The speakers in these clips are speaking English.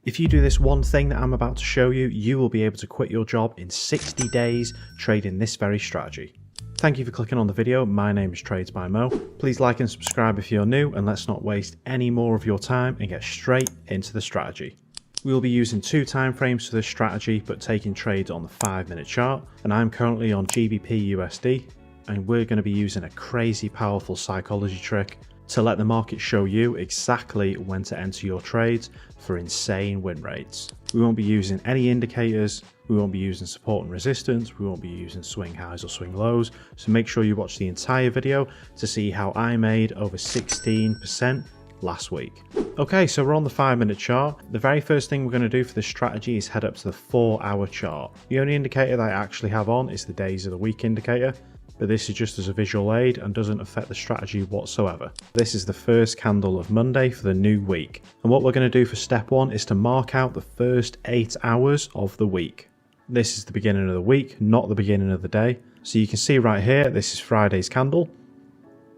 If you do this one thing that I'm about to show you, you will be able to quit your job in 60 days trading this very strategy. Thank you for clicking on the video. My name is Trades by Mo. Please like and subscribe if you're new, and let's not waste any more of your time and get straight into the strategy. We will be using two time frames for this strategy, but taking trades on the 5-minute chart, and I'm currently on GBP USD, and we're going to be using a crazy powerful psychology trick to let the market show you exactly when to enter your trades for insane win rates. We won't be using any indicators, we won't be using support and resistance, we won't be using swing highs or swing lows, so make sure you watch the entire video to see how I made over 16% last week. Okay, so we're on the 5-minute chart. The very first thing we're going to do for this strategy is head up to the 4-hour chart. The only indicator that I actually have on is the days of the week indicator, but this is just as a visual aid and doesn't affect the strategy whatsoever. This is the first candle of Monday for the new week. And what we're going to do for step 1 is to mark out the first 8 hours of the week. This is the beginning of the week, not the beginning of the day. So you can see right here, this is Friday's candle.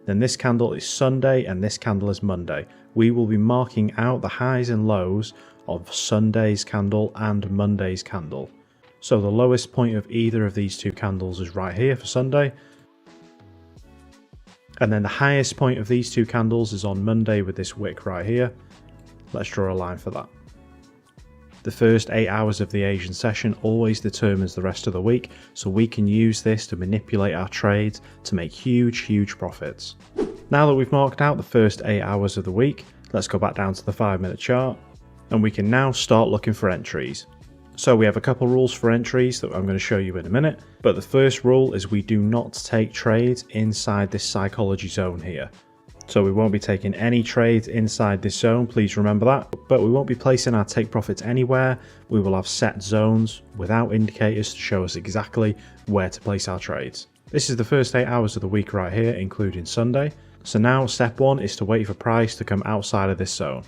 Then this candle is Sunday and this candle is Monday. We will be marking out the highs and lows of Sunday's candle and Monday's candle. So the lowest point of either of these two candles is right here for Sunday. And then the highest point of these two candles is on Monday with this wick right here. Let's draw a line for that. The first 8 hours of the Asian session always determines the rest of the week, so we can use this to manipulate our trades to make huge profits. Now that we've marked out the first 8 hours of the week, let's go back down to the 5-minute chart, and we can now start looking for entries. So we have a couple rules for entries that I'm going to show you in a minute, but the first rule is we do not take trades inside this psychology zone here. So we won't be taking any trades inside this zone, please remember that, but we won't be placing our take profits anywhere. We will have set zones without indicators to show us exactly where to place our trades. This is the first 8 hours of the week right here, including Sunday. So now step 1 is to wait for price to come outside of this zone.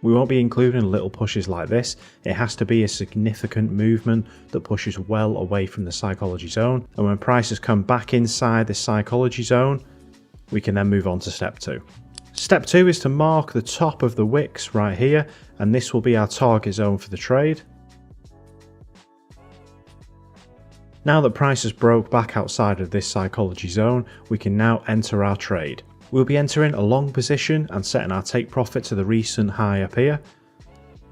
We won't be including little pushes like this. It has to be a significant movement that pushes well away from the psychology zone, and when prices come back inside this psychology zone, we can then move on to step 2. Step 2 is to mark the top of the wicks right here, and this will be our target zone for the trade. Now that prices broke back outside of this psychology zone, we can now enter our trade. We'll be entering a long position and setting our take profit to the recent high up here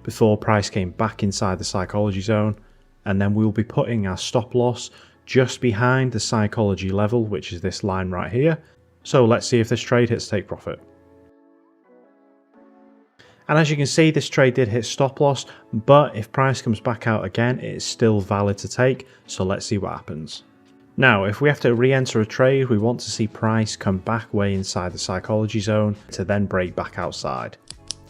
before price came back inside the psychology zone, and then we'll be putting our stop loss just behind the psychology level, which is this line right here. So let's see if this trade hits take profit. And as you can see, this trade did hit stop loss, but if price comes back out again, it is still valid to take, so let's see what happens. Now, if we have to re-enter a trade, we want to see price come back way inside the psychology zone to then break back outside.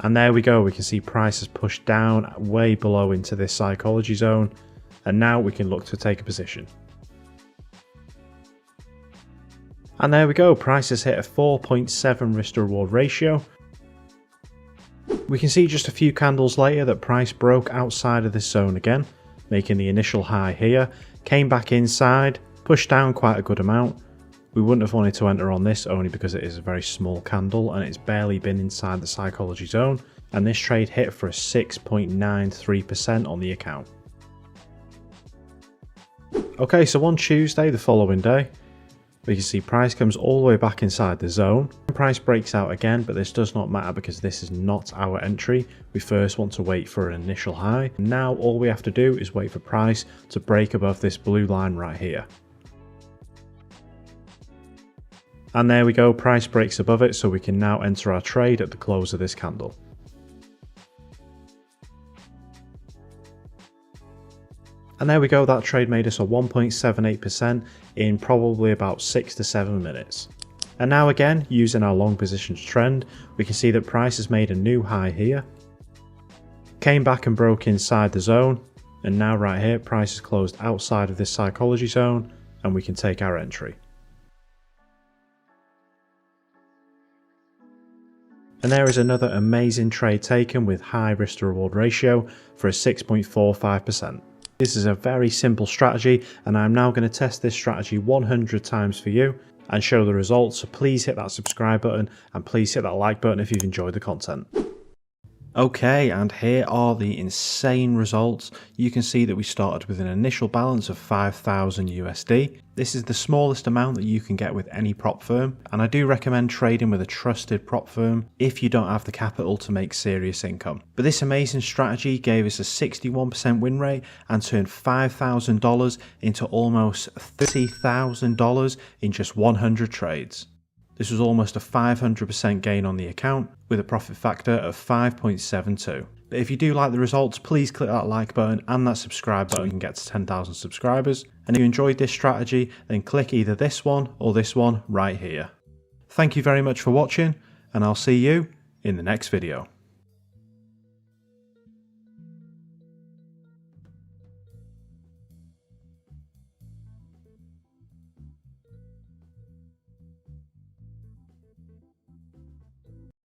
And there we go, we can see price has pushed down way below into this psychology zone, and now we can look to take a position. And there we go, price has hit a 4.7 risk to reward ratio. We can see just a few candles later that price broke outside of this zone again, making the initial high here, came back inside, pushed down quite a good amount. We wouldn't have wanted to enter on this only because it is a very small candle and it's barely been inside the psychology zone, and this trade hit for a 6.93% on the account. Okay, so on Tuesday, the following day, we can see price comes all the way back inside the zone. Price breaks out again, but this does not matter because this is not our entry. We first want to wait for an initial high. Now all we have to do is wait for price to break above this blue line right here. And there we go, price breaks above it, so we can now enter our trade at the close of this candle. And there we go, that trade made us a 1.78% in probably about 6 to 7 minutes. And now again, using our long positions trend, we can see that price has made a new high here, came back and broke inside the zone, and now right here, price is closed outside of this psychology zone, and we can take our entry. And there is another amazing trade taken with high risk to reward ratio for a 6.45%. This is a very simple strategy, and I'm now going to test this strategy 100 times for you. and show the results, so please hit that subscribe button and please hit that like button if you've enjoyed the content. Okay, and here are the insane results. You can see that we started with an initial balance of 5,000 USD. This is the smallest amount that you can get with any prop firm, and I do recommend trading with a trusted prop firm if you don't have the capital to make serious income. But this amazing strategy gave us a 61% win rate and turned $5,000 into almost $30,000 in just 100 trades. This was almost a 500% gain on the account with a profit factor of 5.72. But if you do like the results, please click that like button and that subscribe button and get to 10,000 subscribers. And if you enjoyed this strategy, then click either this one or this one right here. Thank you very much for watching, and I'll see you in the next video.